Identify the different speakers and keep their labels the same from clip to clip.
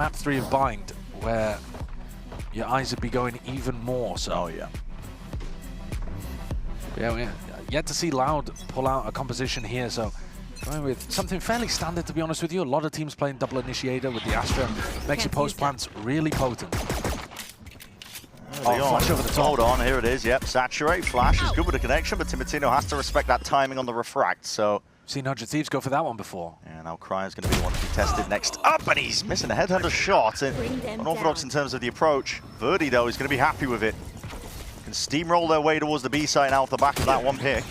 Speaker 1: map 3 of Bind, where your eyes would be going even more so.
Speaker 2: Oh, yeah.
Speaker 1: Yeah, we're yet to see Loud pull out a composition here, so going with something fairly standard, to be honest with you. A lot of teams playing double initiator with the Astra. Makes your post plants really potent.
Speaker 2: Flash over the top. Hold on, here it is. Yep, saturate. Flash is good with the connection, but Timotino has to respect that timing on the refract, so...
Speaker 1: Seen 100 Thieves go for that one before.
Speaker 2: Yeah, now Cryo's going to be the one to be tested next up, and he's missing a headhunter shot. Unorthodox in terms of the approach. Verdi, though, is going to be happy with it. Can steamroll their way towards the B side now off the back of that one pick.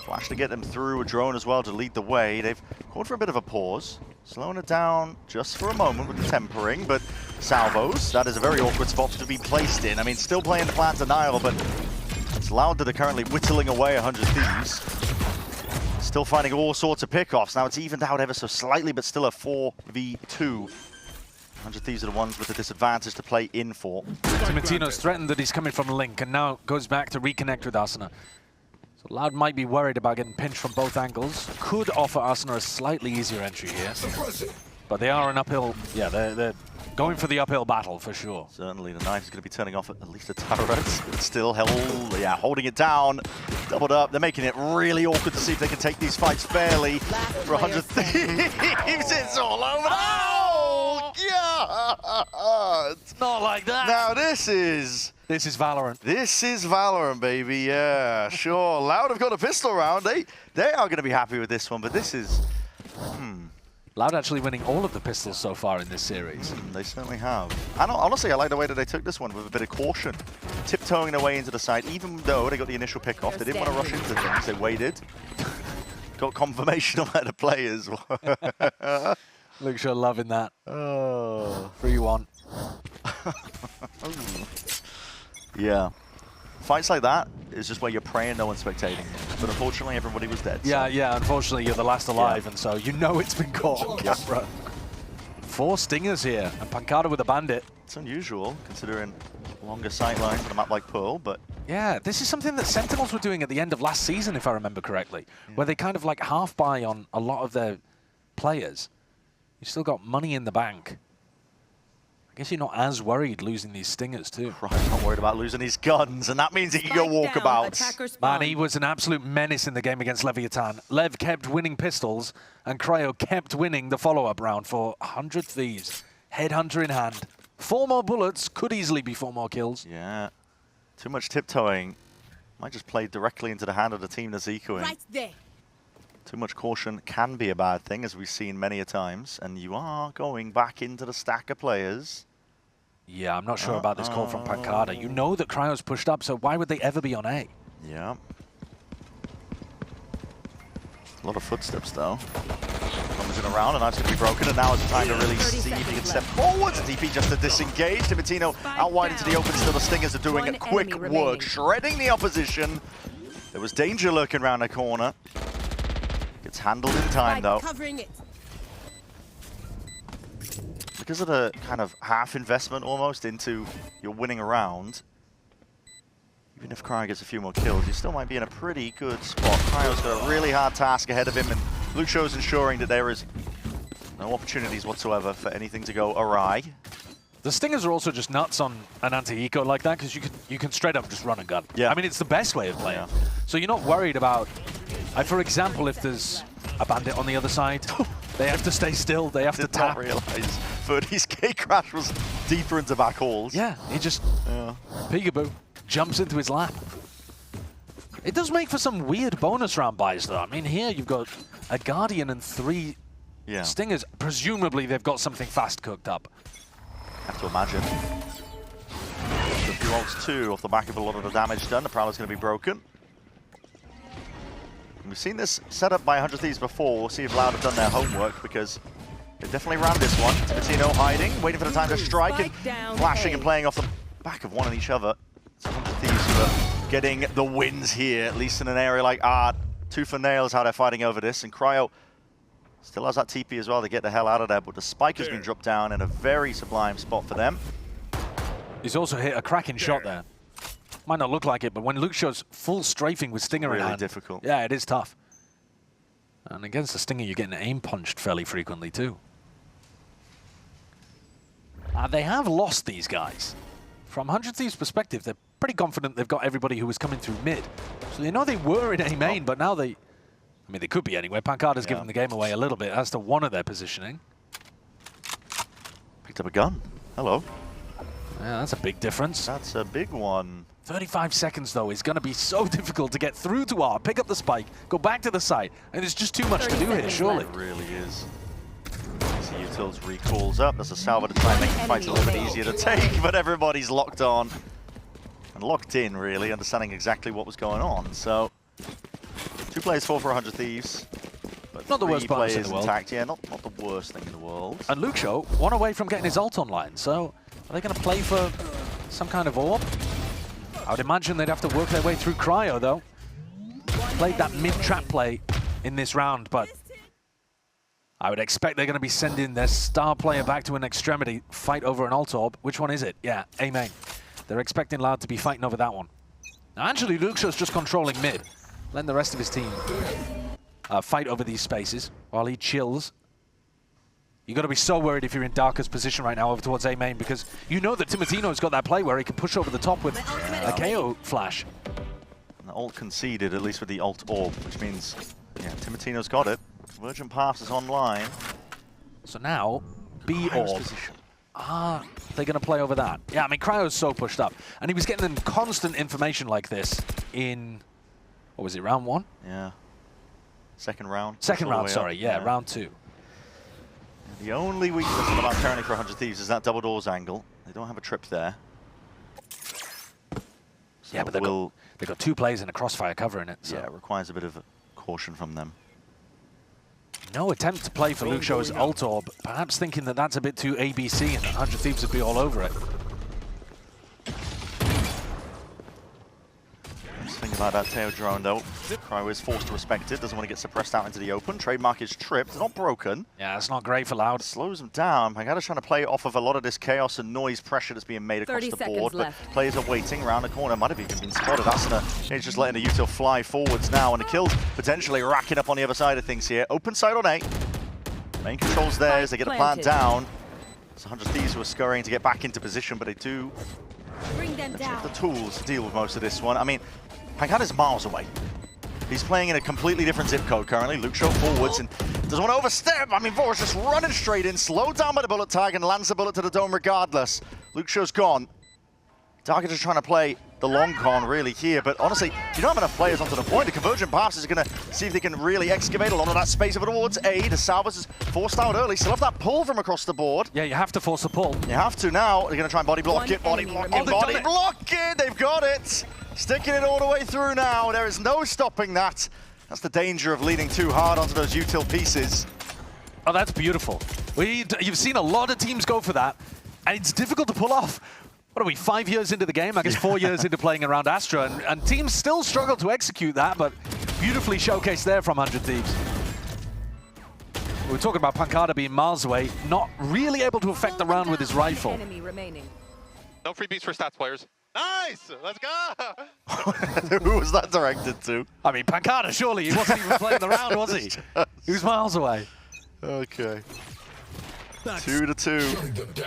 Speaker 2: Flash to get them through, a drone as well to lead the way. They've called for a bit of a pause. Slowing it down just for a moment with the tempering, but salvos, that is a very awkward spot to be placed in. I mean, still playing the plan denial, but it's Loud that are currently whittling away 100 Thieves. Still finding all sorts of pickoffs. Now it's evened out ever so slightly, but still a 4v2. 100 Thieves are the ones with the disadvantage to play in for.
Speaker 1: Timotino's threatened that he's coming from Link, and now goes back to reconnect with Asuna. So Loud might be worried about getting pinched from both angles. Could offer Asuna a slightly easier entry here. But they are an uphill, yeah, they're going for the uphill battle for sure.
Speaker 2: Certainly the knife is going to be turning off at least a turret, but still holding it down. Doubled up, they're making it really awkward to see if they can take these fights fairly. For 100 Thieves, it's all over. Oh, yeah!
Speaker 1: It's not like that.
Speaker 2: Now this is
Speaker 1: Valorant.
Speaker 2: This is Valorant, baby, yeah, sure. Loud have got a pistol round. They are going to be happy with this one, but this is...
Speaker 1: Loud actually winning all of the pistols so far in this series.
Speaker 2: They certainly have. And honestly, I like the way that they took this one with a bit of caution. Tiptoeing their way into the side, even though they got the initial pick off. They didn't want to rush into things, they waited. Got confirmation on how to play as well.
Speaker 1: Luxio loving that.
Speaker 2: Oh.
Speaker 1: 3-1.
Speaker 2: Yeah. Fights like that is just where you're praying no one's spectating. But unfortunately, everybody was dead.
Speaker 1: Yeah,
Speaker 2: so.
Speaker 1: yeah, unfortunately, you're the last alive, and so you know it's been caught on camera. 4 stingers here, and Pancada with a bandit.
Speaker 2: It's unusual, considering longer sightlines on a map like Pearl, but...
Speaker 1: Yeah, this is something that Sentinels were doing at the end of last season, if I remember correctly, where they kind of like half-buy on a lot of their players. You still got money in the bank. I guess you're not as worried losing these stingers too.
Speaker 2: Right, not worried about losing his guns, and that means he can go walkabouts.
Speaker 1: Man, he was an absolute menace in the game against Leviathan. Lev kept winning pistols, and Cryo kept winning the follow-up round for 100 Thieves. Headhunter in hand. 4 more bullets, could easily be 4 more kills.
Speaker 2: Yeah, too much tiptoeing. Might just play directly into the hand of the team that's ecoing.
Speaker 3: Right there.
Speaker 2: Too much caution can be a bad thing, as we've seen many a times, and you are going back into the stack of players.
Speaker 1: Yeah, I'm not sure about this call from Pancada. You know that Cryo's pushed up, so why would they ever be on A?
Speaker 2: Yeah. A lot of footsteps, though. Comes in around, and that's going to be broken, and now is the time to really see if he can step forwards. DP just to disengage. Timotino out wide into the open, still the Stingers are doing quick work, shredding the opposition. There was danger lurking around the corner. Gets handled in time, though. Because of the kind of half investment almost into your winning a round, even if Cryo gets a few more kills, you still might be in a pretty good spot. Cryo's got a really hard task ahead of him, and Luxio's ensuring that there is no opportunities whatsoever for anything to go awry.
Speaker 1: The Stingers are also just nuts on an anti-eco like that, because you can straight up just run and gun. Yeah. I mean, it's the best way of playing. Yeah. So you're not worried about, for example, if there's a bandit on the other side, they have to stay still, they have to tap.
Speaker 2: Did not realize Verdi's K-Crash was deeper into back halls.
Speaker 1: Yeah, he just, peekaboo, jumps into his lap. It does make for some weird bonus round buys, though. I mean, here you've got a Guardian and 3 Stingers. Presumably, they've got something fast cooked up.
Speaker 2: Have to imagine. The few ults too, off the back of a lot of the damage done. The Prowler's going to be broken. And we've seen this set up by 100 Thieves before. We'll see if Loud have done their homework, because they've definitely ran this one. Timotino hiding, waiting for the time to strike, and flashing and playing off the back of one and each other. It's 100 Thieves who are getting the wins here, at least in an area like Art. Tooth and nails how they're fighting over this, and Cryo still has that TP as well to get the hell out of there, but the spike has been dropped down in a very sublime spot for them.
Speaker 1: He's also hit a cracking shot there. Might not look like it, but when Luxio's full strafing with Stinger in hand,
Speaker 2: really difficult.
Speaker 1: Yeah, it is tough. And against the Stinger, you're getting aim punched fairly frequently too. And they have lost these guys. From 100 Thieves' perspective, they're pretty confident they've got everybody who was coming through mid. So they know they were in A main, but now they... I mean, they could be anywhere. Pancada's given the game away a little bit as to one of their positioning.
Speaker 2: Picked up a gun. Hello.
Speaker 1: Yeah, that's a big difference.
Speaker 2: That's a big one.
Speaker 1: 35 seconds, though, is going to be so difficult to get through to R, pick up the spike, go back to the site, and there's just too much to do here, surely.
Speaker 2: It really is. See Utils recalls up. There's a salvo to try and make the fight a little bit easier to take, but everybody's locked on. And locked in, really, understanding exactly what was going on. So, 2 players fall for 100 Thieves. But
Speaker 1: not the worst
Speaker 2: players
Speaker 1: in the world.
Speaker 2: Intact. Yeah, not the worst thing in the world.
Speaker 1: And Luxo, one away from getting his ult online, so are they going to play for some kind of orb? I would imagine they'd have to work their way through Cryo, though. Played that mid-trap play in this round, but I would expect they're going to be sending their star player back to an extremity, fight over an ult orb. Which one is it? Yeah, A main. They're expecting Loud to be fighting over that one. Now, actually, Luxo's just controlling mid, letting the rest of his team fight over these spaces while he chills. You've got to be so worried if you're in Darker's position right now over towards A main, because you know that Timotino's got that play where he can push over the top with a KO flash.
Speaker 2: And the ult conceded, at least with the ult orb, which means, yeah, Timotino's got it. Convergent Pass is online.
Speaker 1: So now, B orb. Ah, they're going to play over that. Yeah, I mean, Cryo's so pushed up. And he was getting them constant information like this in, what was it, round 1?
Speaker 2: Yeah. Second round.
Speaker 1: Second round, sorry, yeah, round 2.
Speaker 2: The only weakness about currently for 100 Thieves is that double doors angle. They don't have a trip there. So
Speaker 1: yeah, but they've got 2 players in a crossfire covering it. So.
Speaker 2: Yeah, it requires a bit of caution from them.
Speaker 1: No attempt to play for Luxo's ult orb, perhaps thinking that that's a bit too ABC and that 100 Thieves would be all over it.
Speaker 2: Think about that tail drone though. Cryo is forced to respect it, doesn't want to get suppressed out into the open. Trademark is tripped, it's not broken.
Speaker 1: Yeah, it's not great for Loud.
Speaker 2: Slows him down. Pangada's trying to play off of a lot of this chaos and noise pressure that's being made across the board, but players are waiting around the corner. Might have even been spotted. Asuna is just letting the util fly forwards now, and the kills potentially racking up on the other side of things here. Open side on A. Main controls theirs, they get a plant down. It's 100 Thieves who are scurrying to get back into position, but they do have the tools to deal with most of this one. I mean, Pangada's miles away. He's playing in a completely different zip code currently. Luxo forwards and doesn't want to overstep. I mean, Vor's just running straight in, slowed down by the bullet tag and lands the bullet to the dome regardless. Luxo's gone. Darker just trying to play the long con really here, but honestly, you don't have enough players onto the point. The convergent passes are going to see if they can really excavate a lot of that space over towards A. The Salvas is forced out early. Still have that pull from across the board.
Speaker 1: Yeah, you have to force the pull.
Speaker 2: You have to now. They're going to try and body block it, body block it, body block it. They've got it. Sticking it all the way through now. There is no stopping that. That's the danger of leaning too hard onto those util pieces.
Speaker 1: Oh, that's beautiful. You've seen a lot of teams go for that, and it's difficult to pull off. What are we, 5 years into the game? I guess 4 years into playing around Astra, and teams still struggle to execute that, but beautifully showcased there from 100 Thieves. We were talking about Pancada being miles away, not really able to affect the round with his rifle.
Speaker 3: No freebies for stats players. Nice! Let's go!
Speaker 2: Who was that directed to?
Speaker 1: I mean, Pancada, surely. He wasn't even playing the round, was he? He was miles away.
Speaker 2: Okay. 2-2.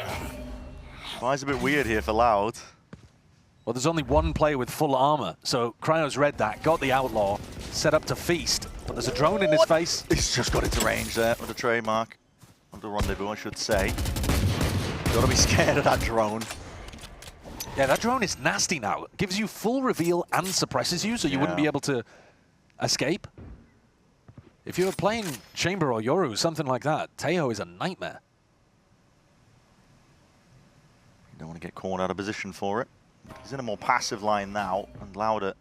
Speaker 2: Why's a bit weird here for Loud?
Speaker 1: Well, there's only one player with full armor, so Cryo's read that, got the Outlaw, set up to feast, but there's a drone in his face.
Speaker 2: He's just got into range there with a trademark. Or the rendezvous, I should say. Gotta be scared of that drone.
Speaker 1: Yeah, that drone is nasty now. It gives you full reveal and suppresses you, so you wouldn't be able to escape. If you were playing Chamber or Yoru, something like that, Teo is a nightmare.
Speaker 2: You don't want to get cornered out of position for it. He's in a more passive line now, and Lauder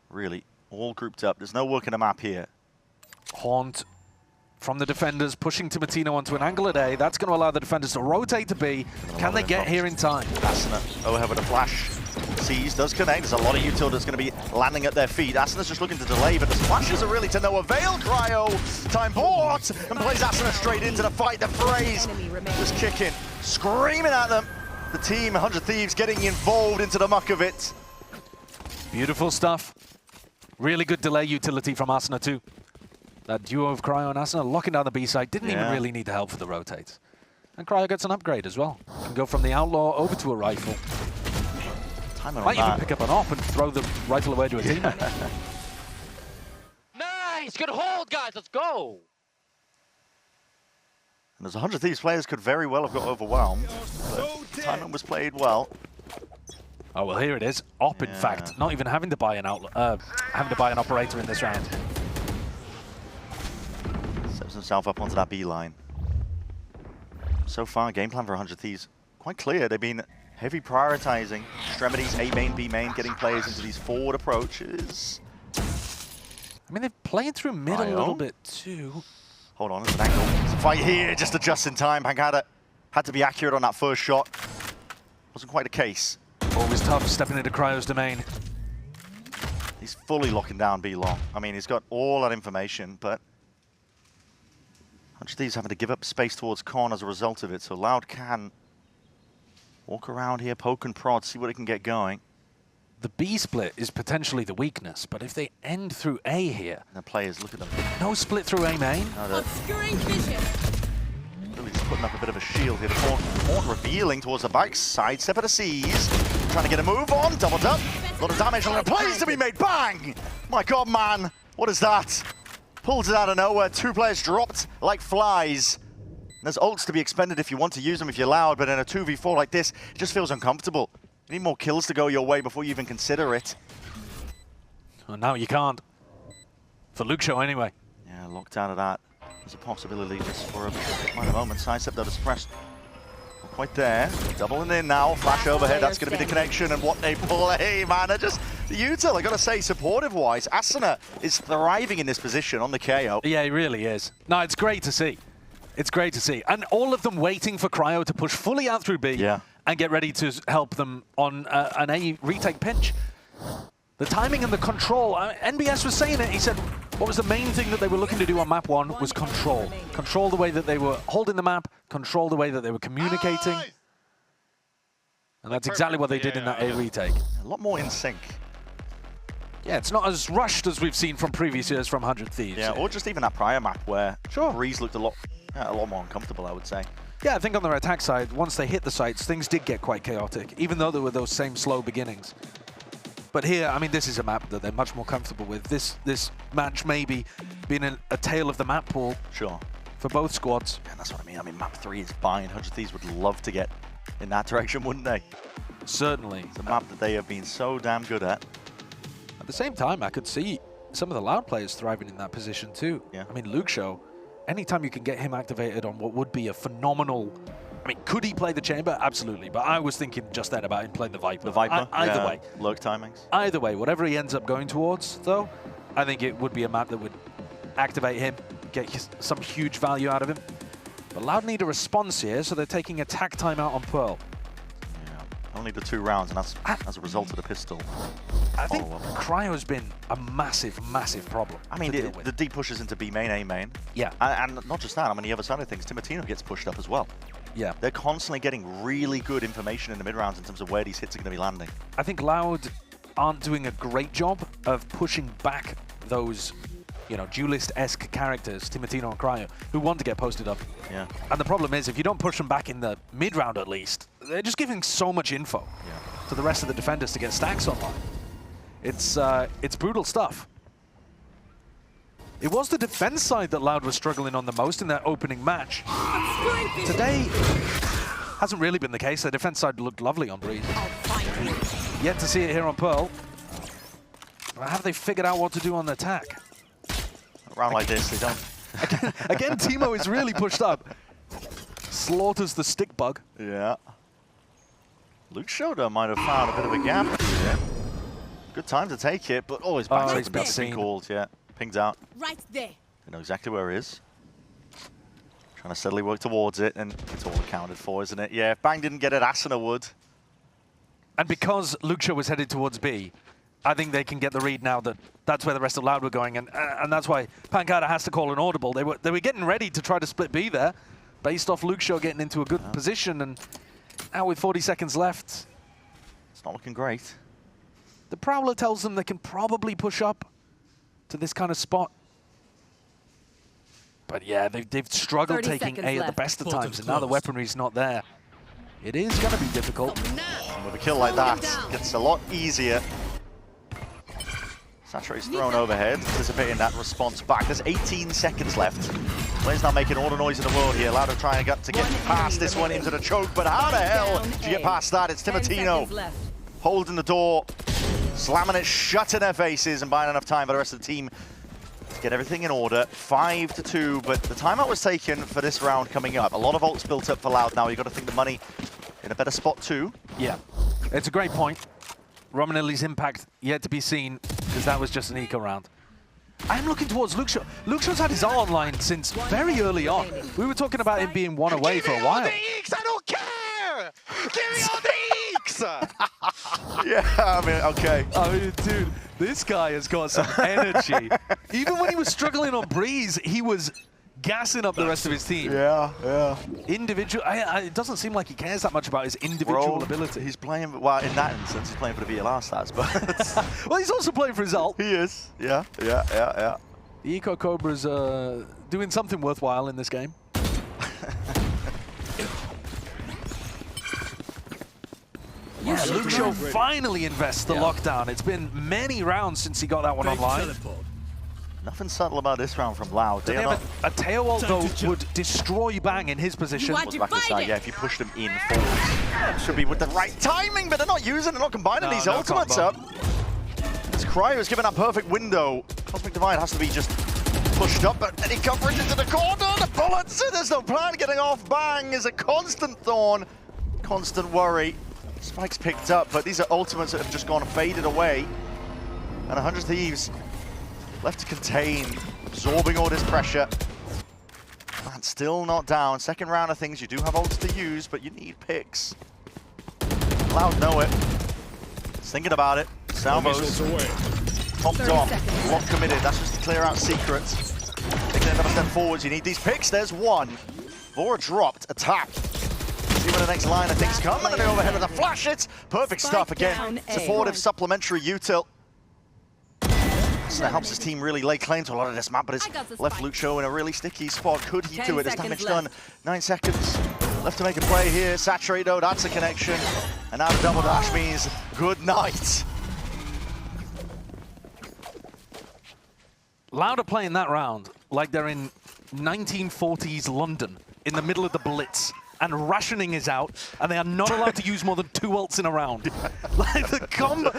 Speaker 2: really all grouped up. There's no work in the map here.
Speaker 1: Haunt from the defenders, pushing Timotino onto an angle at A. That's going to allow the defenders to rotate to B. Can they get here in time?
Speaker 2: Asuna overhead with a flash. Sees, does connect. There's a lot of util that's going to be landing at their feet. Asuna's just looking to delay, but the splashes are really to no avail. Cryo, time bought, and plays Asuna straight into the fight. The phrase just kicking, screaming at them. The team, 100 Thieves, getting involved into the muck of it.
Speaker 1: Beautiful stuff. Really good delay utility from Asuna too. That duo of Cryo and Asuna locking down the B side. Didn't even really need the help for the rotates. And Cryo gets an upgrade as well. Can go from the Outlaw over to a rifle. Might even pick up an op and throw the rifle away to a teammate.
Speaker 4: Nice! Good hold, guys. Let's go!
Speaker 2: And there's 100 Thieves players could very well have got overwhelmed. But timing was played well.
Speaker 1: Oh, well, here it is. Op, in fact, not even having to buy an outlaw, having to buy an operator in this round.
Speaker 2: Sets himself up onto that B line. So far, game plan for 100 Thieves quite clear. They've been heavy prioritizing extremities, A main, B main, getting players into these forward approaches.
Speaker 1: I mean, they've played through mid a little bit too.
Speaker 2: Hold on, there's an angle. It's a fight here, just just in time. Pankata had to be accurate on that first shot. Wasn't quite the case.
Speaker 1: Always tough stepping into Cryo's domain.
Speaker 2: He's fully locking down B long. I mean, he's got all that information, but 100 Thieves having to give up space towards Con as a result of it. So Loud can walk around here, poke and prod, see what it can get going.
Speaker 1: The B split is potentially the weakness, but if they end through A here...
Speaker 2: And the players, look at them.
Speaker 1: No split through A main.
Speaker 2: No,
Speaker 5: obscuring vision.
Speaker 2: Really just putting up a bit of a shield here. Horn revealing towards the back side. Step at a seize. Trying to get a move on. Doubled up. A lot of damage on the plays to be made. Bang! My God, man. What is that? Pulls it out of nowhere. 2 players dropped like flies. There's ults to be expended if you want to use them if you're Loud, but in a 2v4 like this, it just feels uncomfortable. You need more kills to go your way before you even consider it.
Speaker 1: Well, now you can't. For Luxo, anyway.
Speaker 2: Yeah, locked out of that. There's a possibility just for a minor moment. Sidestep that is suppressed. Not quite there. Doubling in now. Flash overhead. That's going to be the connection. And what they play, man. They're just the util. I got to say, supportive-wise, Asuna is thriving in this position on the KO.
Speaker 1: Yeah, he really is. No, it's great to see. It's great to see. And all of them waiting for Cryo to push fully out through B and get ready to help them on an A retake pinch. The timing and the control, NBS was saying it, he said what was the main thing that they were looking to do on map 1 was control. Control the way that they were holding the map, control the way that they were communicating. And that's exactly what they did in that A retake.
Speaker 2: A lot more in sync.
Speaker 1: Yeah, it's not as rushed as we've seen from previous years from 100 Thieves.
Speaker 2: Yeah, or just even that prior map where Breeze looked a lot more uncomfortable, I would say.
Speaker 1: Yeah, I think on their attack side, once they hit the sites, things did get quite chaotic, even though there were those same slow beginnings. But here, I mean, this is a map that they're much more comfortable with. This match maybe being a tale of the map pool for both squads.
Speaker 2: Yeah, that's what I mean. I mean, map 3 is fine. 100 Thieves would love to get in that direction, wouldn't they?
Speaker 1: Certainly.
Speaker 2: It's a map that they have been so damn good at.
Speaker 1: At the same time, I could see some of the Loud players thriving in that position too.
Speaker 2: Yeah.
Speaker 1: I mean, Luxo, anytime you can get him activated on what would be a phenomenal... I mean, could he play the Chamber? Absolutely. But I was thinking just then about him playing the Viper.
Speaker 2: The Viper?
Speaker 1: Either way.
Speaker 2: Lurk timings?
Speaker 1: Either way, whatever he ends up going towards, though, I think it would be a map that would activate him, get some huge value out of him. But Loud need a response here, so they're taking attack time out on Pearl.
Speaker 2: Yeah, only the 2 rounds, and that's as a result of the pistol.
Speaker 1: I think Cryo's been a massive, massive problem.
Speaker 2: I mean, the deep pushes into B main, A main.
Speaker 1: Yeah.
Speaker 2: And not just that, I mean, the other side of things, Timotino gets pushed up as well.
Speaker 1: Yeah.
Speaker 2: They're constantly getting really good information in the mid-rounds in terms of where these hits are going to be landing.
Speaker 1: I think Loud aren't doing a great job of pushing back those, you know, duelist-esque characters, Timotino and Cryo, who want to get posted up.
Speaker 2: Yeah.
Speaker 1: And the problem is, if you don't push them back in the mid-round at least, they're just giving so much info to the rest of the defenders to get stacks online. It's brutal stuff. It was the defense side that Loud was struggling on the most in that opening match. Today hasn't really been the case. The defense side looked lovely on Breeze. Yet to see it here on Pearl. Have they figured out what to do on the attack?
Speaker 2: Around like this, they don't.
Speaker 1: Again, Timo is really pushed up. Slaughters the stick bug.
Speaker 2: Yeah. Luke Shoda might have found a bit of a gap here. Good time to take it, but always back to been called, Pinged out.
Speaker 5: Right there.
Speaker 2: They know exactly where he is. Trying to steadily work towards it, and it's all accounted for, isn't it? Yeah, if Bang didn't get it, Asuna would.
Speaker 1: And because Luxo was headed towards B, I think they can get the read now that that's where the rest of Loud were going, and that's why Pankata has to call an audible. They were getting ready to try to split B there, based off Luxo getting into a good position, and now with 40 seconds left,
Speaker 2: it's not looking great.
Speaker 1: The Prowler tells them they can probably push up to this kind of spot. But yeah, they've struggled
Speaker 5: 30
Speaker 1: taking
Speaker 5: seconds
Speaker 1: A at the
Speaker 5: left.
Speaker 1: best of
Speaker 6: Portal
Speaker 1: times, and now the
Speaker 6: closed.
Speaker 1: weaponry's not there. It is going to be difficult.
Speaker 2: And with a kill like that, gets a lot easier. Saturate's thrown overhead, anticipating that response back. There's 18 seconds left. Player's not making all the noise in the world here. Loud of trying to get past this one into the choke, but how the hell did you get past that? It's Timotino holding the door, slamming it shut in their faces and buying enough time for the rest of the team to get everything in order. 5-2, but the timeout was taken for this round coming up. A lot of ults built up for Loud now. You've got to think the money in a better spot too.
Speaker 1: Yeah, it's a great point. Romanelli's impact yet to be seen, because that was just an eco round. I am looking towards Luke Shaw. Luke Shaw's had his art online since very early on. We were talking about him being one away for a while.
Speaker 3: I don't care! Give me all the eeks!
Speaker 2: Yeah, I mean, okay.
Speaker 1: I mean, dude, this guy has got some energy. Even when he was struggling on Breeze, he was gassing up the rest of his team.
Speaker 2: Yeah.
Speaker 1: Individual, it doesn't seem like he cares that much about his individual ability.
Speaker 2: He's playing, well, in that instance, he's playing for the VLR stats, but...
Speaker 1: Well, he's also playing for his ult.
Speaker 2: He is, yeah.
Speaker 1: The Eco Cobra's doing something worthwhile in this game. Yeah, Luke Shaw finally invests the lockdown. It's been many rounds since he got that one online.
Speaker 2: Nothing subtle about this round from Loud.
Speaker 1: They have a tail ult, though, would destroy Bang in his position.
Speaker 2: Was back inside, yeah, if you pushed him in forwards. Should be with the right timing, but they're not not combining these ultimates up. This Cryo's given that perfect window. Cosmic Divide has to be just pushed up, but any coverage into the corner, the bullets, there's no plan getting off. Bang is a constant thorn, constant worry. Spike's picked up, but these are ultimates that have just gone faded away. And 100 Thieves left to contain, absorbing all this pressure. And still not down. Second round of things, you do have ults to use, but you need picks. Loud know it. He's thinking about it. Salvos, top dom, lock committed. That's just to clear out secrets. Taking another step forwards, you need these picks. There's one. Vora dropped, attack. See where the next line of things come. And then overhead with a flash hit. Perfect stuff again. Supportive, supplementary util. That helps his team really lay claim to a lot of this map, but it's left Luke Shaw in a really sticky spot. Could he do it? There's damage done. 9 seconds left to make a play here. Saturate though, that's a connection. And now the double dash means good night.
Speaker 1: Loud are playing that round like they're in 1940s London in the middle of the Blitz. And rationing is out, and they are not allowed to use more than 2 ults in a round. Like the combo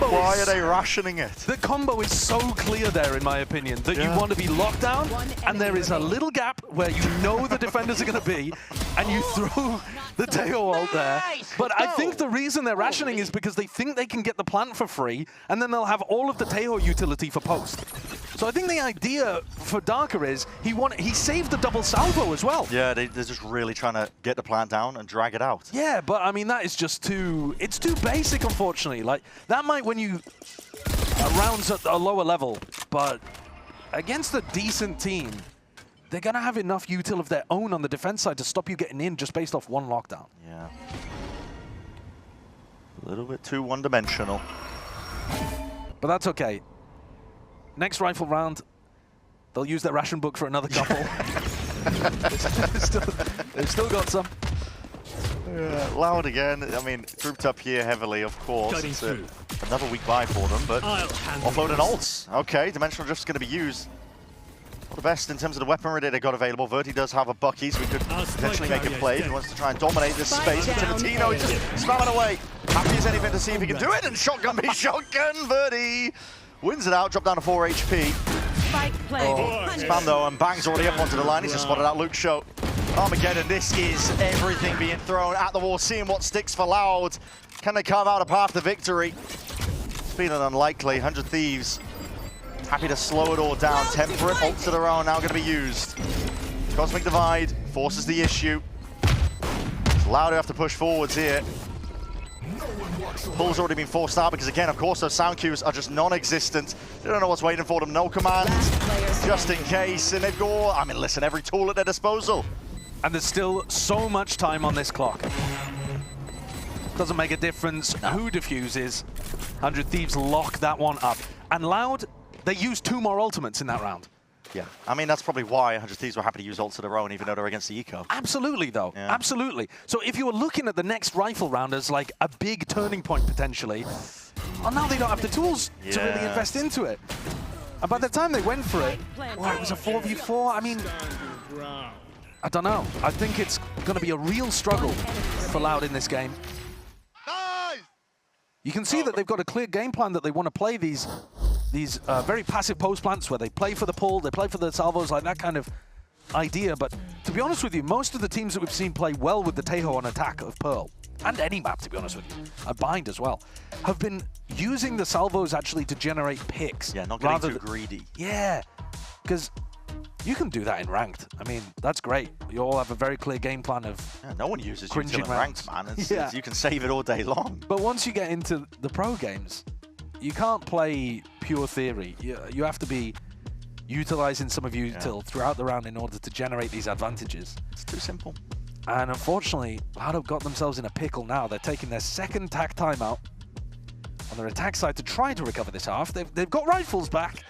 Speaker 2: Why are they rationing it?
Speaker 1: The combo is so clear there, in my opinion, that you want to be locked down, and there is a little gap where you know the defenders are going to be, and you throw the Teo ult there. But I think the reason they're rationing is because they think they can get the plant for free, and then they'll have all of the Teo utility for post. So I think the idea for Darker is he saved the double salvo as well.
Speaker 2: Yeah, they're just really trying to get the plant down and drag it out.
Speaker 1: Yeah, but I mean, that is just it's too basic, unfortunately. Like, that might win you rounds at a lower level, but against a decent team, they're going to have enough util of their own on the defense side to stop you getting in just based off one lockdown.
Speaker 2: Yeah. A little bit too one-dimensional.
Speaker 1: But that's okay. Next rifle round, they'll use their ration book for another couple. They've still got some.
Speaker 2: Yeah, Loud again. I mean, grouped up here heavily, of course. It's another week bye for them, but offloading ults. Okay, Dimensional Drift's going to be used. Not the best in terms of the weaponry that they got available. Verti does have a Bucky, so we could potentially make a play. He wants to try and dominate this space. But Timotino is just spamming away. Happy as anything to see if he can do it. And shotgun me, shotgun. Verti wins it out, drop down to 4 HP. Spam though, and Bang's already up onto the line. He's just spotted out Luke Shaw. Armageddon, this is everything being thrown at the wall, seeing what sticks for Loud. Can they carve out a path to victory? It's feeling unlikely. 100 Thieves happy to slow it all down. Temperate ults of their own now going to be used. Cosmic Divide forces the issue. It's Loud who have to push forwards here. Pull's already been forced out because, again, of course, those sound cues are just non-existent. They don't know what's waiting for them. No command, just in case. And they've got, I mean, listen, every tool at their disposal.
Speaker 1: And there's still so much time on this clock. Doesn't make a difference who defuses. 100 Thieves lock that one up. And Loud, they used 2 more ultimates in that round.
Speaker 2: Yeah, I mean, that's probably why 100 Thieves were happy to use ults of their own, even though they're against the eco.
Speaker 1: Absolutely, though.
Speaker 2: Yeah.
Speaker 1: Absolutely. So if you were looking at the next rifle round as like a big turning point potentially, well, now they don't have the tools to really invest into it. And by the time they went for it, well, it was a 4v4. I mean, I don't know. I think it's going to be a real struggle for Loud in this game.
Speaker 3: Nice!
Speaker 1: You can see that they've got a clear game plan that they want to play these very passive post plants where they play for the pull, they play for the salvos, like that kind of idea. But to be honest with you, most of the teams that we've seen play well with the Tejo on attack of Pearl, and any map, to be honest with you, Bind as well, have been using the salvos actually to generate picks.
Speaker 2: Yeah, not getting too greedy.
Speaker 1: Yeah, because you can do that in ranked. I mean, that's great. You all have a very clear game plan of
Speaker 2: no one uses
Speaker 1: cringing
Speaker 2: util in ranked, man.
Speaker 1: Yeah.
Speaker 2: You can save it all day long.
Speaker 1: But once you get into the pro games, you can't play pure theory. You have to be utilizing some of util throughout the round in order to generate these advantages.
Speaker 2: It's too simple.
Speaker 1: And unfortunately, Loud have got themselves in a pickle now. They're taking their second tack timeout on their attack side to try to recover this half. They've got rifles back,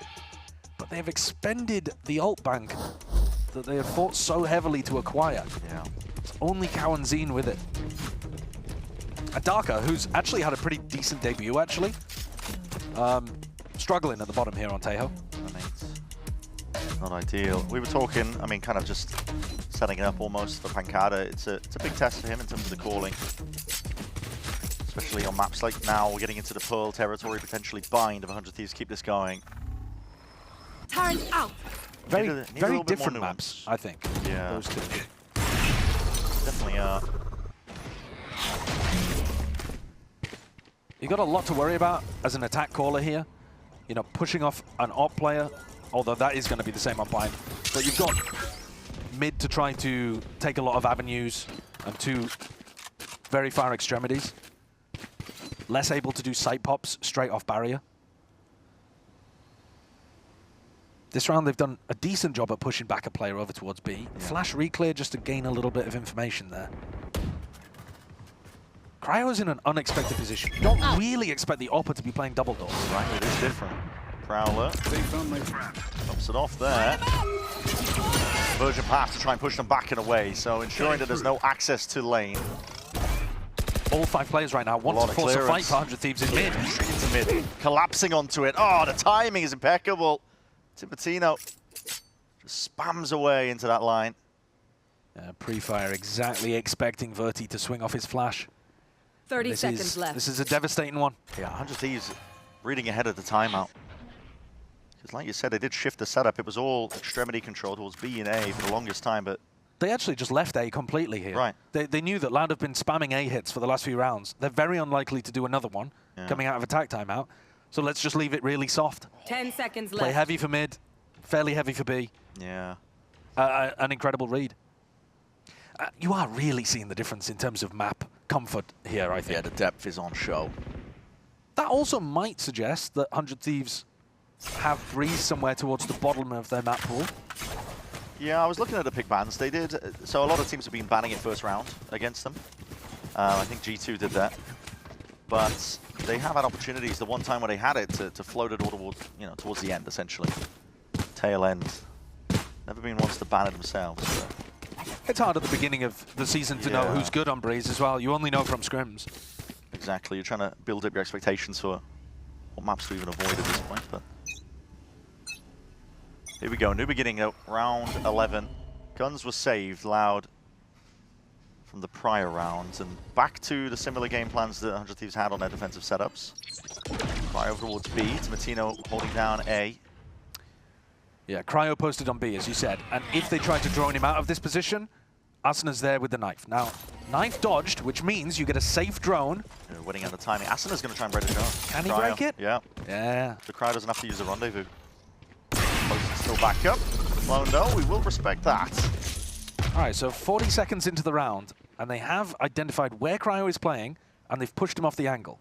Speaker 1: but they've expended the ult bank that they have fought so heavily to acquire.
Speaker 2: Yeah.
Speaker 1: It's only Cow and Zine with it. Adaka, who's actually had a pretty decent debut, actually. Struggling at the bottom here on Tejo.
Speaker 2: Not ideal. We were talking, I mean, kind of just setting it up almost for Pancada. It's a big test for him in terms of the calling. Especially on maps like now, we're getting into the Pearl territory, potentially Bind if 100 Thieves keep this going.
Speaker 5: Turn out.
Speaker 1: Very different maps, I think.
Speaker 2: Yeah.
Speaker 1: Those two.
Speaker 2: Definitely are.
Speaker 1: You got a lot to worry about as an attack caller here. You know, pushing off an op player, although that is going to be the same on Bind. But you've got mid to try to take a lot of avenues and two very far extremities. Less able to do sight pops straight off barrier. This round they've done a decent job at pushing back a player over towards B. Yeah. Flash reclear just to gain a little bit of information there. Cryo's in an unexpected position. You don't really expect the Oppa to be playing double doors.
Speaker 2: Right, it is different. Prowler pops it off there. Virgin path to try and push them back and away, so ensuring that there's no access to lane.
Speaker 1: All 5 players right now want to force a fight for 100 Thieves in mid.
Speaker 2: Straight into mid, collapsing onto it. Oh, the timing is impeccable. Timatino just spams away into that line.
Speaker 1: Pre-fire exactly expecting Verti to swing off his flash.
Speaker 5: 30 seconds left.
Speaker 1: This is a devastating one.
Speaker 2: Yeah, 100 Thieves reading ahead of the timeout. Because like you said, they did shift the setup. It was all extremity control towards B and A for the longest time, but
Speaker 1: they actually just left A completely here.
Speaker 2: Right.
Speaker 1: They knew that Loud have been spamming A hits for the last few rounds. They're very unlikely to do another one coming out of attack timeout. So let's just leave it really soft.
Speaker 5: 10 seconds left.
Speaker 1: Play heavy for mid, fairly heavy for B.
Speaker 2: Yeah.
Speaker 1: An incredible read. You are really seeing the difference in terms of map comfort here, I think.
Speaker 2: Yeah, the depth is on show.
Speaker 1: That also might suggest that 100 Thieves have breezed somewhere towards the bottom of their map pool.
Speaker 2: Yeah, I was looking at the pick bans. They did. So a lot of teams have been banning it first round against them. I think G2 did that. But they have had opportunities, the one time where they had it, to float it all towards, towards the end, essentially. Tail end. Never been ones to ban it themselves. So.
Speaker 1: It's hard at the beginning of the season to know who's good on Breeze as well. You only know from scrims.
Speaker 2: Exactly. You're trying to build up your expectations for what maps to even avoid at this point. But here we go. New beginning of round 11. Guns were saved, Loud, from the prior rounds. And back to the similar game plans that 100 Thieves had on their defensive setups. Cryo over towards B. Timatino holding down A.
Speaker 1: Yeah, Cryo posted on B, as you said. And if they try to drone him out of this position, Asana's there with the knife. Now, knife dodged, which means you get a safe drone.
Speaker 2: Winning out the timing. Asana's going to try and break the drone.
Speaker 1: Can he break it?
Speaker 2: Yeah.
Speaker 1: Yeah.
Speaker 2: The Cryo doesn't have to use a rendezvous. Still back up. Well, no, we will respect that.
Speaker 1: All right, so 40 seconds into the round, and they have identified where Cryo is playing, and they've pushed him off the angle.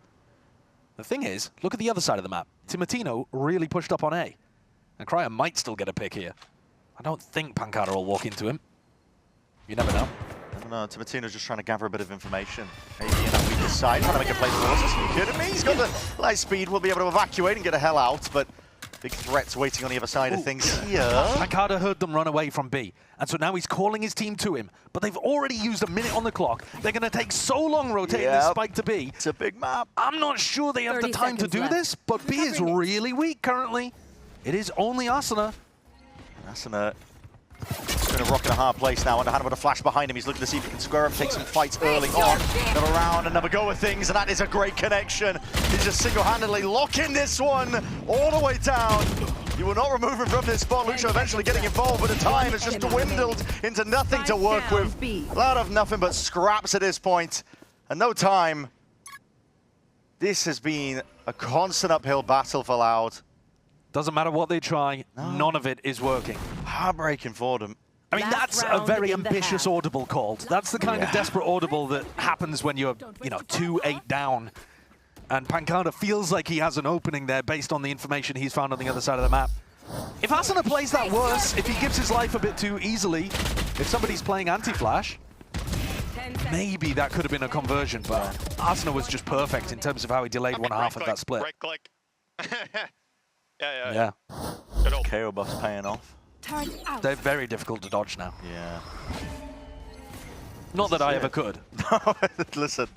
Speaker 1: The thing is, look at the other side of the map. Timatino really pushed up on A. And Cryo might still get a pick here. I don't think Pancada will walk into him. You never know.
Speaker 2: I don't know. Timatino's just trying to gather a bit of information. Maybe in that weakest side, trying to make a play for us. Are you kidding me? He's got the light speed. We'll be able to evacuate and get the hell out. But big threats waiting on the other side of things here.
Speaker 1: Pancada heard them run away from B, and so now he's calling his team to him, but they've already used a minute on the clock. They're going to take so long rotating this spike to B.
Speaker 2: It's a big map.
Speaker 1: I'm not sure they have the time to do this, but B is really weak currently. It is only Asuna.
Speaker 2: Asuna in a rock and a hard place now. Underhand with a flash behind him. He's looking to see if he can square up, take some fights early on. Another round, another go of things, and that is a great connection. He's just single-handedly locking this one all the way down. You will not remove him from this spot. Lucio eventually getting involved, but the time has just dwindled into nothing to work with. A lot of nothing but scraps at this point, and no time. This has been a constant uphill battle for Loud.
Speaker 1: Doesn't matter what they try, none of it is working.
Speaker 2: Heartbreaking for them.
Speaker 1: I mean, that's a very ambitious audible called. That's the kind of desperate audible that happens when you're, 2-8 down. And Pancada feels like he has an opening there based on the information he's found on the other side of the map. If Asuna plays that worse, if he gives his life a bit too easily, if somebody's playing anti-flash, maybe that could have been a conversion, but Asuna was just perfect in terms of how he delayed one half of that split.
Speaker 3: Right click.
Speaker 1: Yeah.
Speaker 3: Good old.
Speaker 2: KO buff's paying off.
Speaker 1: They're very difficult to dodge now.
Speaker 2: Yeah.
Speaker 1: Not that I ever could.
Speaker 2: Listen.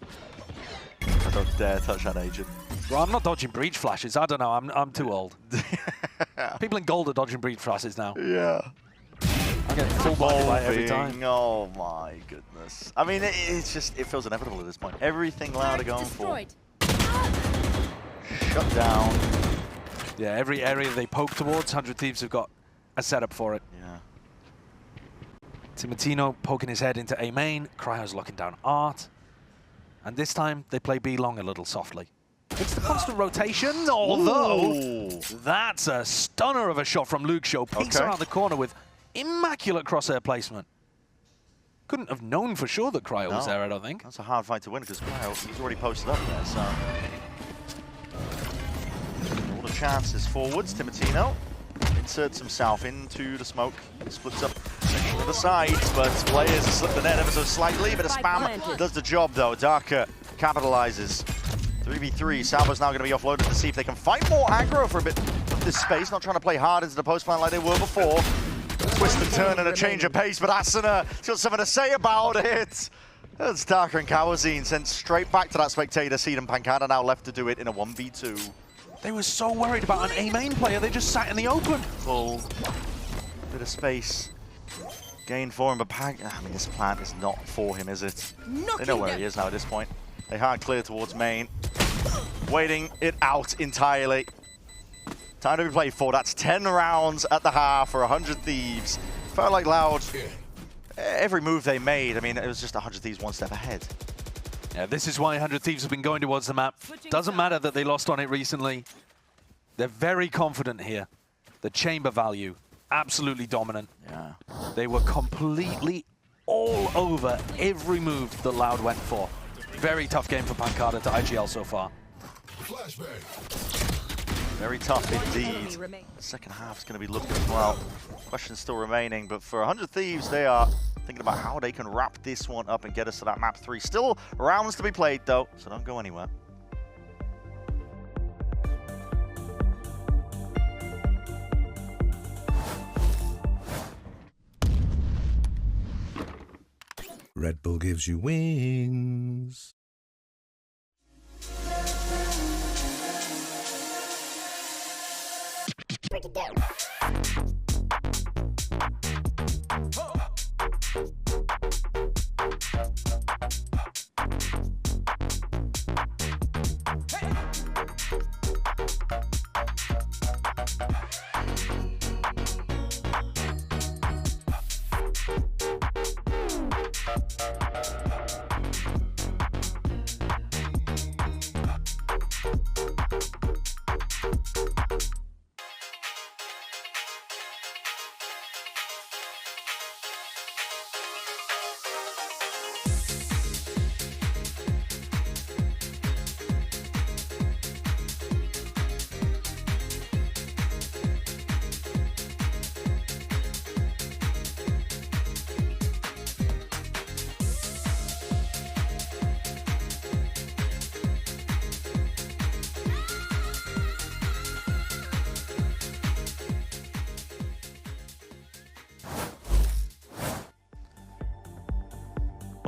Speaker 2: I don't dare touch that agent.
Speaker 1: Well, I'm not dodging breach flashes. I don't know. I'm too old. People in gold are dodging breach flashes now.
Speaker 2: Yeah.
Speaker 1: I get full body by every time.
Speaker 2: Oh my goodness. I mean, it feels inevitable at this point. Everything Loud are going for. Shut down.
Speaker 1: Yeah, every area they poke towards, 100 Thieves have got a setup for it.
Speaker 2: Yeah.
Speaker 1: Timotino poking his head into A main, Cryo's locking down Art. And this time, they play B long a little softly. It's the constant rotation, although that's a stunner of a shot from Lucio. Peeks around the corner with immaculate crosshair placement. Couldn't have known for sure that Cryo was there, I don't think.
Speaker 2: That's a hard fight to win because Cryo, he's already posted up there, so... All the chances forwards. Timotino inserts himself into the smoke. Splits up section of the sides, but players slip the net ever so slightly. But a spam does the job, though. Darker capitalizes. 3v3. Salvo's now going to be offloaded to see if they can fight more aggro for a bit of this space. Not trying to play hard into the post plan like they were before. Twist and turn and a change of pace, but Asuna got something to say about it. That's Darker and Kawazine sent straight back to that spectator seat, and Pancada now left to do it in a 1v2.
Speaker 1: They were so worried about an A main player, they just sat in the open.
Speaker 2: Full bit of space gained for him, but I mean, this plant is not for him, is it? They know where he is now at this point. They hard clear towards main, waiting it out entirely. Time to be played for. That's 10 rounds at the half for 100 Thieves. Felt like Loud, every move they made, I mean, it was just 100 Thieves one step ahead.
Speaker 1: Yeah, this is why 100 Thieves have been going towards the map. Doesn't matter that they lost on it recently. They're very confident here. The chamber value, absolutely dominant.
Speaker 2: Yeah.
Speaker 1: They were completely all over every move that Loud went for. Very tough game for Pancada to IGL so far.
Speaker 2: Very tough indeed. The second half is going to be looking as well. Questions still remaining, but for 100 Thieves, they are thinking about how they can wrap this one up and get us to that map 3. Still rounds to be played though, so don't go anywhere.
Speaker 6: Red Bull gives you wings.
Speaker 7: Break it down.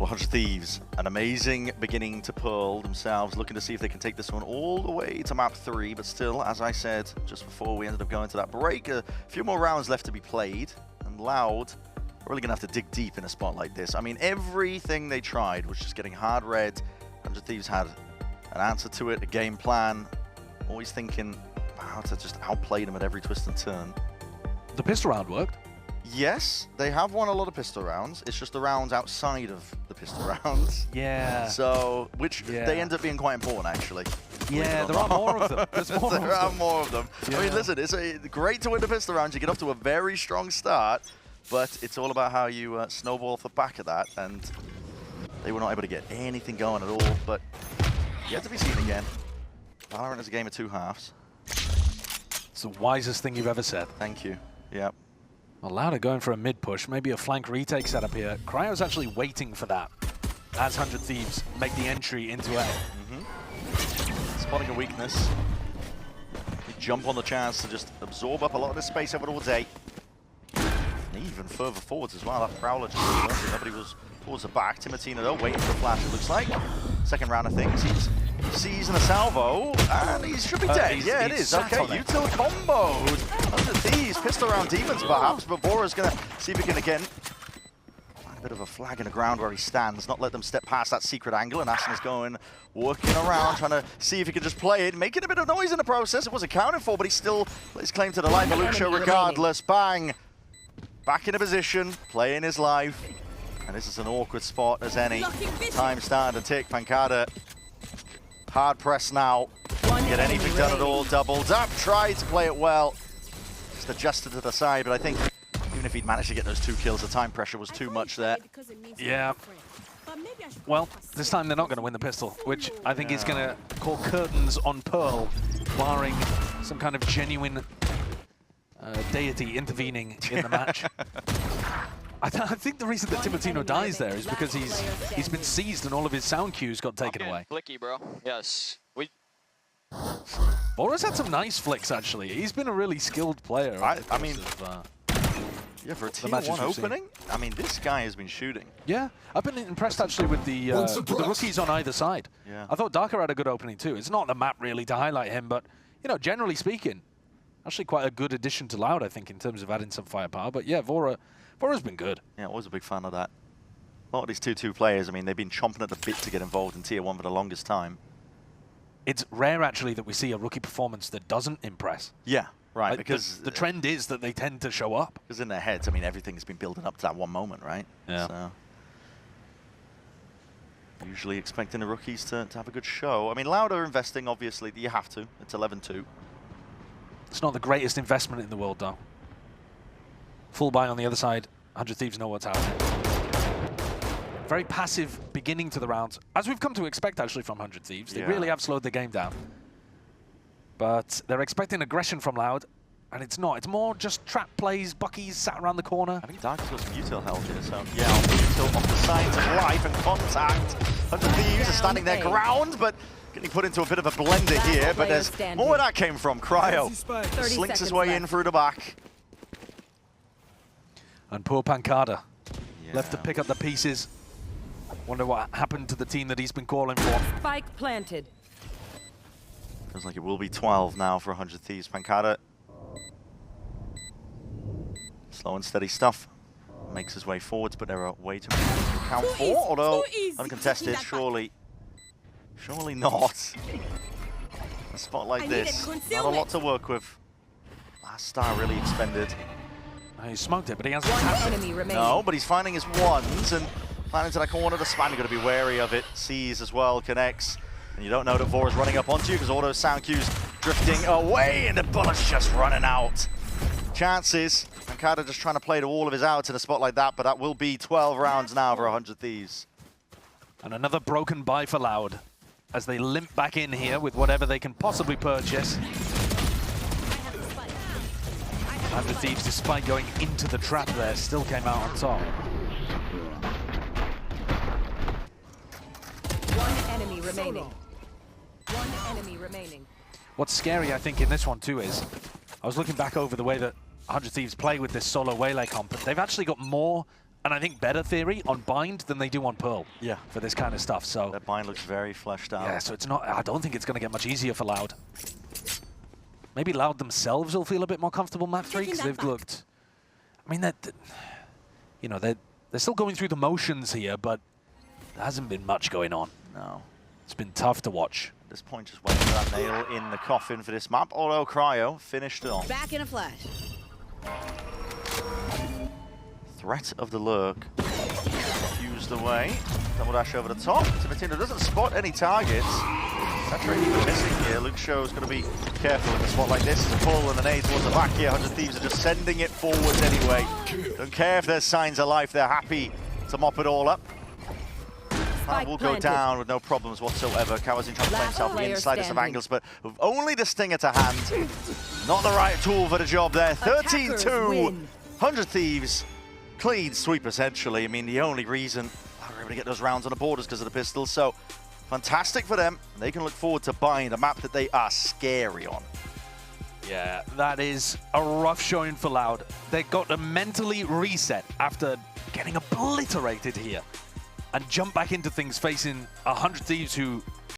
Speaker 2: 100 Thieves, an amazing beginning to Pearl themselves, looking to see if they can take this one all the way to map 3, but still, as I said just before we ended up going to that break, a few more rounds left to be played, and Loud are really going to have to dig deep in a spot like this. I mean, everything they tried was just getting hard read. 100 Thieves had an answer to it, a game plan, always thinking how to just outplay them at every twist and turn.
Speaker 1: The pistol round worked.
Speaker 2: Yes, they have won a lot of pistol rounds. It's just the rounds outside of the pistol rounds.
Speaker 1: Yeah.
Speaker 2: So, which they end up being quite important, actually.
Speaker 1: Yeah, there are more of them. There's more
Speaker 2: there are more of them.
Speaker 1: Yeah.
Speaker 2: I mean, listen, it's great to win the pistol rounds. You get off to a very strong start, but it's all about how you snowball off the back of that. And they were not able to get anything going at all. But yet to be seen again. Valorant is a game of two halves.
Speaker 1: It's the wisest thing you've ever said.
Speaker 2: Thank you. Yep.
Speaker 1: Well, Loud are going for a mid push, maybe a flank retake setup here. Cryo's actually waiting for that as 100 Thieves make the entry into A.
Speaker 2: Spotting a weakness. They jump on the chance to just absorb up a lot of the space over towards A. And even further forwards as well. That Prowler just learned it. Nobody was towards the back. Timothino though, waiting for a flash, it looks like. Second round of things. He's seizing a salvo, and he should be dead. Yeah, it is. Okay, util comboed. 100 Thieves, pistol around demons perhaps, but Vora's going to see if he can again find a bit of a flag in the ground where he stands, not let them step past that secret angle, and Ashen is going, working around, trying to see if he can just play it, making a bit of noise in the process. It wasn't accounted for, but he still plays claim to the life of Lucio regardless. Bang! Back into position, playing his life. And this is an awkward spot as any. Time starting to tick. Pancada hard press now. Get anything done at all. Doubled up. Tried to play it well. Just adjusted to the side, but I think even if he'd managed to get those 2 kills, the time pressure was too much there.
Speaker 1: Yeah. Well, this time they're not going to win the pistol, which I think is going to call curtains on Pearl, barring some kind of genuine deity intervening in the match. I think the reason that Timothino dies there is because he's been seized and all of his sound cues got taken away.
Speaker 4: Flicky, bro. Yes.
Speaker 1: Vora's had some nice flicks, actually. He's been a really skilled player.
Speaker 2: I mean, yeah, for a tier 1 opening, I mean, this guy has been shooting.
Speaker 1: Yeah, I've been impressed, actually, with the rookies on either side.
Speaker 2: Yeah.
Speaker 1: I thought Darker had a good opening, too. It's not the map, really, to highlight him, but, you know, generally speaking, actually quite a good addition to Loud, I think, in terms of adding some firepower. But, yeah, Vora's been good.
Speaker 2: Yeah, always a big fan of that. A lot of these 2-2 players, I mean, they've been chomping at the bit to get involved in tier 1 for the longest time.
Speaker 1: It's rare, actually, that we see a rookie performance that doesn't impress.
Speaker 2: Yeah, right.
Speaker 1: Like,
Speaker 2: because
Speaker 1: the trend is that they tend to show up.
Speaker 2: Because in their heads, I mean, everything's been building up to that one moment, right?
Speaker 1: Yeah.
Speaker 2: So, usually expecting the rookies to have a good show. I mean, Loud are investing, obviously. You have to. It's 11-2.
Speaker 1: It's not the greatest investment in the world, though. Full buy on the other side. 100 Thieves know what's happening. Very passive beginning to the rounds, as we've come to expect, actually, from 100 Thieves. They really have slowed the game down. But they're expecting aggression from Loud, and it's not. It's more just trap plays. Bucky's sat around the corner.
Speaker 2: I think Dark's got some util health here, so yeah, util off the signs of life and contact. 100 Thieves are standing their ground, but getting put into a bit of a blender here. But there's more where that came from. Cryo slinks his way in through the back.
Speaker 1: And poor Pancada left to pick up the pieces. Wonder what happened to the team that he's been calling for.
Speaker 5: Spike planted.
Speaker 2: Feels like it will be 12 now for 100 Thieves. Pancada, slow and steady stuff. Makes his way forwards, but there are way too many to account for. Although uncontested, surely not. A spot like this, not a lot to work with. Last star really expended.
Speaker 1: He smoked it, but he hasn't.
Speaker 2: No, but he's finding his ones and planning to that corner. The spam, you've got to be wary of it. Sees as well, connects. And you don't know that Vora's running up onto you because all those sound cues drifting away and the bullet's just running out. Chances. Pancada just trying to play to all of his outs in a spot like that, but that will be 12 rounds now for 100 Thieves.
Speaker 1: And another broken buy for Loud as they limp back in here with whatever they can possibly purchase. 100 Thieves, despite going into the trap there, still came out on top.
Speaker 5: One enemy remaining. One enemy remaining.
Speaker 1: What's scary, I think, in this one too is, I was looking back over the way that 100 Thieves play with this solo Waylay comp, but they've actually got more and I think better theory on Bind than they do on Pearl.
Speaker 2: Yeah.
Speaker 1: For this kind of stuff. So
Speaker 2: That Bind looks very fleshed out.
Speaker 1: yeah, so it's not. I don't think it's going to get much easier for Loud. Maybe Loud themselves will feel a bit more comfortable map 3 because they've looked. I mean, you know, they're still going through the motions here, but there hasn't been much going on.
Speaker 2: No.
Speaker 1: It's been tough to watch.
Speaker 2: At this point, just waiting for that nail in the coffin for this map. Although Cryo finished it off.
Speaker 5: Back in a flash.
Speaker 2: Threat of the lurk. Fused away. Double dash over the top. Timitino doesn't spot any targets. Saturate even missing here. Luke Show's going to be careful in a spot like this. It's a pull and an A towards the back here. 100 Thieves are just sending it forwards anyway. Don't care if there's signs of life. They're happy to mop it all up. That will go down with no problems whatsoever. Kawazin trying to play himself the inside of angles, but with only the stinger to hand. Not the right tool for the job there. 13-2. 100 Thieves. Clean sweep, essentially. I mean, the only reason they were able to get those rounds on the board is because of the pistols. So, fantastic for them. They can look forward to buying a map that they are scary on.
Speaker 1: Yeah, that is a rough showing for Loud. They got to mentally reset after getting obliterated here and jump back into things facing 100 Thieves who